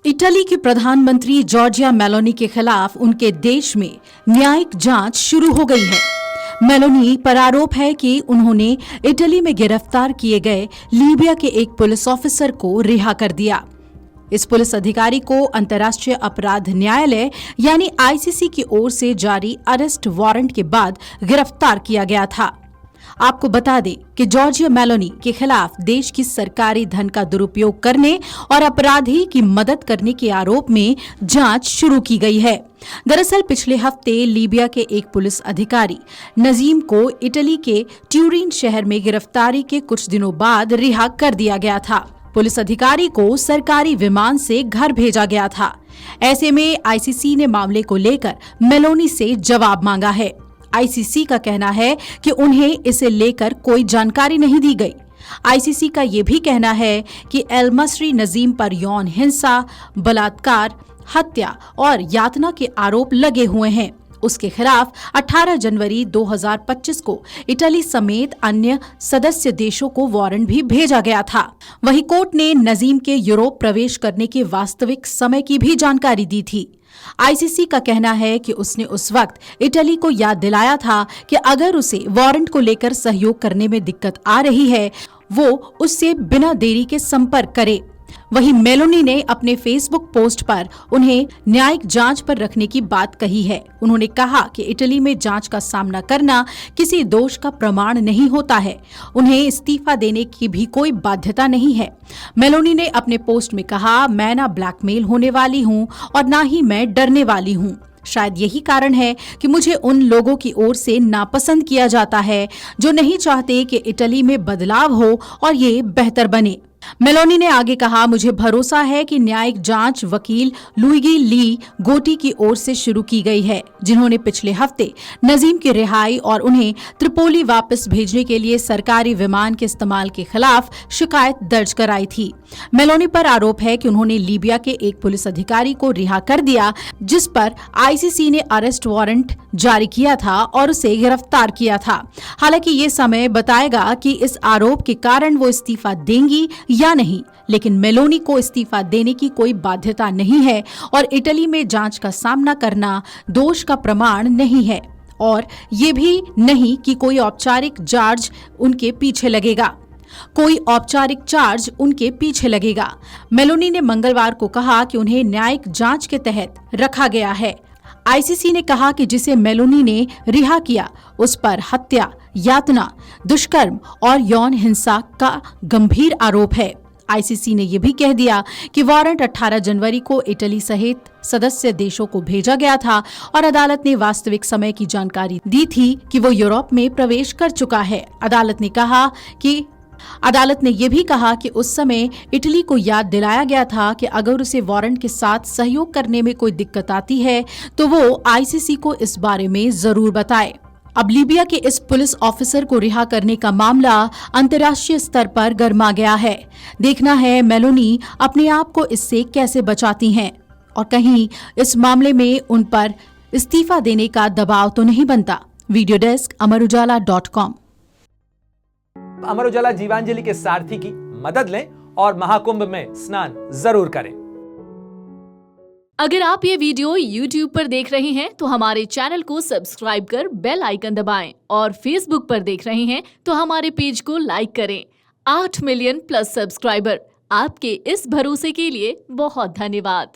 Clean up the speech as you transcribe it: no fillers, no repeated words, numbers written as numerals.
Italy की प्रधानमंत्री Giorgia Meloni के खिलाफ उनके देश में न्यायिक जांच शुरू हो गई है। मेलोनी पर आरोप है कि उन्होंने इटली में गिरफ्तार किए गए लीबिया के एक पुलिस ऑफिसर को रिहा कर दिया। इस पुलिस अधिकारी को अंतर्राष्ट्रीय अपराध न्यायालय यानी आईसीसी की ओर से जारी अरेस्ट वारंट के बाद गिरफ्तार किया गया था। आपको बता दें कि जॉर्जिया मेलोनी के खिलाफ देश की सरकारी धन का दुरुपयोग करने और अपराधी की मदद करने के आरोप में जांच शुरू की गई है। दरअसल पिछले हफ्ते लीबिया के एक पुलिस अधिकारी नजीम को इटली के ट्यूरिन शहर में गिरफ्तारी के कुछ दिनों बाद रिहा कर दिया गया था। पुलिस अधिकारी को सरकारी विमान से घर भेजा गया था। ऐसे में आईसीसी ने मामले को लेकर मेलोनी से जवाब मांगा है। आईसीसी का कहना है कि उन्हें इसे लेकर कोई जानकारी नहीं दी गई। आईसीसी का ये भी कहना है कि एल मसरी नजीम पर यौन हिंसा, बलात्कार, हत्या और यातना के आरोप लगे हुए हैं। उसके खिलाफ 18 जनवरी 2025 को इटली समेत अन्य सदस्य देशों को वारंट भी भेजा गया था। वहीं कोर्ट ने नजीम के यूरोप प्रवेश करने के वास्तविक समय की भी जानकारी दी थी। आईसीसी का कहना है कि उसने उस वक्त इटली को याद दिलाया था कि अगर उसे वारंट को लेकर सहयोग करने में दिक्कत आ रही है, वो उससे बिना देरी के संपर्क करे। वहीं मेलोनी ने अपने फेसबुक पोस्ट पर उन्हें न्यायिक जांच पर रखने की बात कही है। उन्होंने कहा कि इटली में जांच का सामना करना किसी दोष का प्रमाण नहीं होता है। उन्हें इस्तीफा देने की भी कोई बाध्यता नहीं है। मेलोनी ने अपने पोस्ट में कहा, मैं ना ब्लैकमेल होने वाली हूँ और ना ही मैं डरने वाली हूँ। शायद यही कारण है कि मुझे उन लोगों की ओर से नापसंद किया जाता है जो नहीं चाहते कि इटली में बदलाव हो और ये बेहतर बने। मेलोनी ने आगे कहा, मुझे भरोसा है कि न्यायिक जांच वकील लुइगी ली गोटी की ओर से शुरू की गई है, जिन्होंने पिछले हफ्ते नजीम की रिहाई और उन्हें त्रिपोली वापस भेजने के लिए सरकारी विमान के इस्तेमाल के खिलाफ शिकायत दर्ज कराई थी। मेलोनी पर आरोप है कि उन्होंने लीबिया के एक पुलिस अधिकारी को रिहा कर दिया, जिस पर आईसीसी ने अरेस्ट वारंट जारी किया था और उसे गिरफ्तार किया था। हालांकि ये समय बताएगा कि इस आरोप के कारण वो इस्तीफा देंगी या नहीं, लेकिन मेलोनी को इस्तीफा देने की कोई बाध्यता नहीं है और इटली में जांच का सामना करना दोष का प्रमाण नहीं है और ये भी नहीं कि कोई औपचारिक चार्ज उनके पीछे लगेगा। मेलोनी ने मंगलवार को कहा कि उन्हें न्यायिक जांच के तहत रखा गया है। आईसीसी ने कहा कि जिसे मेलोनी ने रिहा किया उस पर हत्या, यातना, दुष्कर्म और यौन हिंसा का गंभीर आरोप है। आईसीसी ने यह भी कह दिया कि वारंट 18 जनवरी को इटली सहित सदस्य देशों को भेजा गया था और अदालत ने वास्तविक समय की जानकारी दी थी कि वो यूरोप में प्रवेश कर चुका है। अदालत ने यह भी कहा कि उस समय इटली को याद दिलाया गया था कि अगर उसे वारंट के साथ सहयोग करने में कोई दिक्कत आती है तो वो आईसीसी को इस बारे में जरूर बताए। अब लीबिया के इस पुलिस ऑफिसर को रिहा करने का मामला अंतर्राष्ट्रीय स्तर पर गर्मा गया है। देखना है मेलोनी अपने आप को इससे कैसे बचाती हैं और कहीं इस मामले में उन पर इस्तीफा देने का दबाव तो नहीं बनता। Video desk अमरउजाला.com। अमर उजाला जीवांजलि के सारथी की मदद लें और महाकुंभ में स्नान जरूर करें। अगर आप ये वीडियो YouTube पर देख रहे हैं तो हमारे चैनल को सब्सक्राइब कर बेल आइकन दबाएं और Facebook पर देख रहे हैं तो हमारे पेज को लाइक करें। 8 मिलियन प्लस सब्सक्राइबर, आपके इस भरोसे के लिए बहुत धन्यवाद।